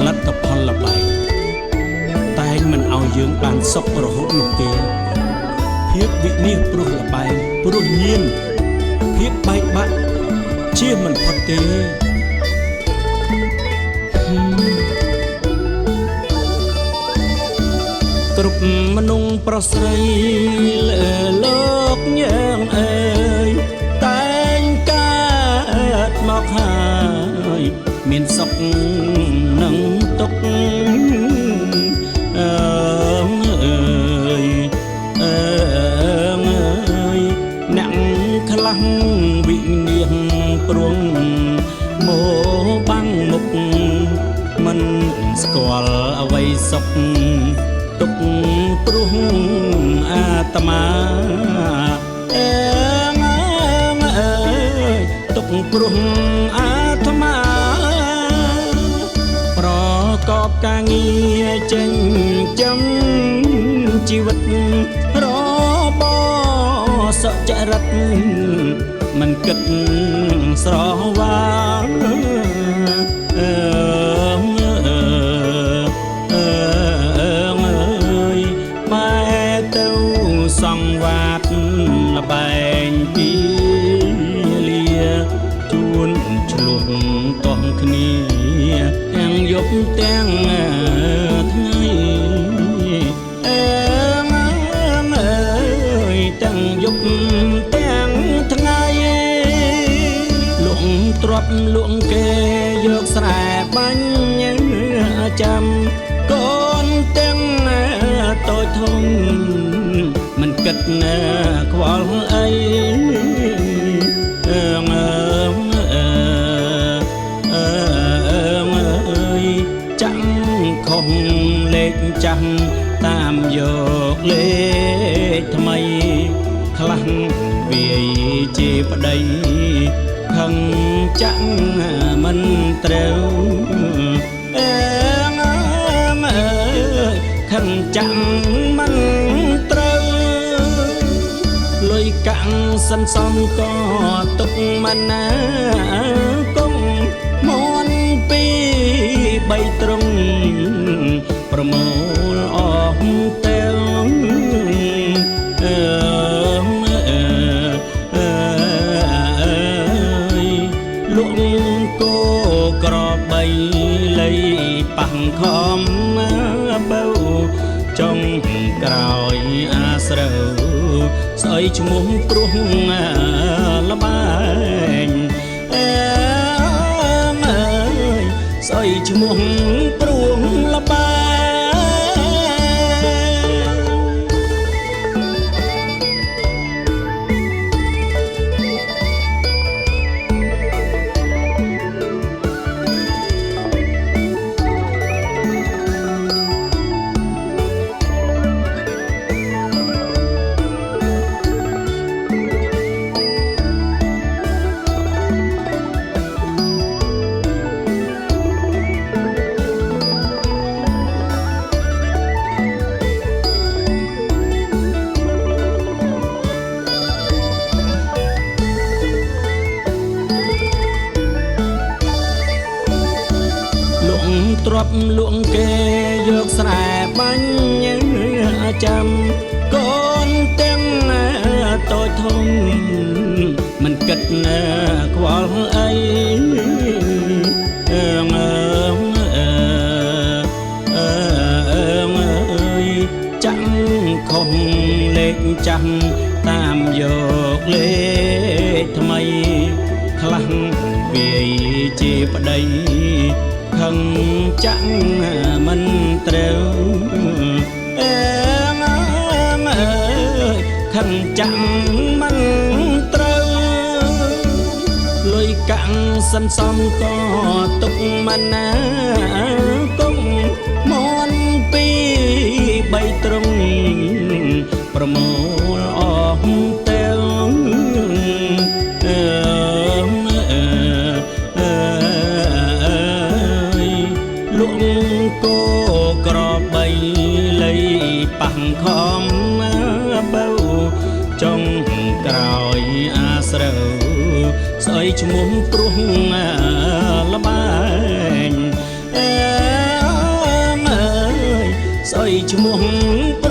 លទ្ធផលល្បែងតែងមិនឲ្យយើងបានសុខរហូតនោះទេភាពវិនិច្ឆ័យព្រោះល្បែងព្រោះញៀនភាពបែកបាក់ជាមិនផុតទេគ្រប់មនុស្សប្រុសស្រីលើលោកយើងអើយតែងកើតមកហើយមានសុខនឹងទុក្ខអ្នកខ្លះវិញ្ញាណព្រួងមកបាំងមុខមិនស្គាល់អ្វីសុខទុក្ខព្រោះអាត្មាទុក្ខព្រោះអាត្មាប្រកបការងារចិញ្ចឹមជីវិតសុចរិតមិនគិតស្រវាងម៉ែទៅសង្វាតល្បែងពីលាជួនឆ្លោះតោះគ្នាទាំងយប់ទាំងថ្ងៃយប់ទាំងថ្ងៃលក់ទ្រព្យលក់គេយកស្រែបាញ់ចាំកូនទាំងតូចធំមិនគិតខ្វល់អីចាំខំលេខចាំតាមយកលេខថ្មីខ្លះវាយជាប្តីខឹងចាក់មិនត្រូវខឹងចាក់មិនត្រូវលុយកាក់សន្សំក៏ទុកមិនណាគង់មន់ពី3ទ្រង់ប្រមូលអស់ទៅលក់គោក្របីលៃប៉ះខំបើចុងក្រោយអាស្រូវស្អីឈ្មោះព្រោះល្បែងស្អីឈ្មោះព្រោះល្បែងទ្រព្យលក់គេយកស្រែបាញ់ចាំកូនទាំងតូចធំមិនគិតខ្វល់អីចាំខំលេខចាំតាមយកលេខថ្មីខ្លះវាយជាប្តីខឹងចាក់មិនត្រូវខឹងចាក់មិនត្រូវលុយកាក់សន្សំក៏ទុកមិនណាគង់មន់ពី3ទ្រង់ប្រមូលអស់ទៅលក់គោក្របីលៃប៉ះខំបើចុងក្រោយអាស្រូវស្អីឈ្មោះព្រោះល្បែង ឈ្មោះប្រ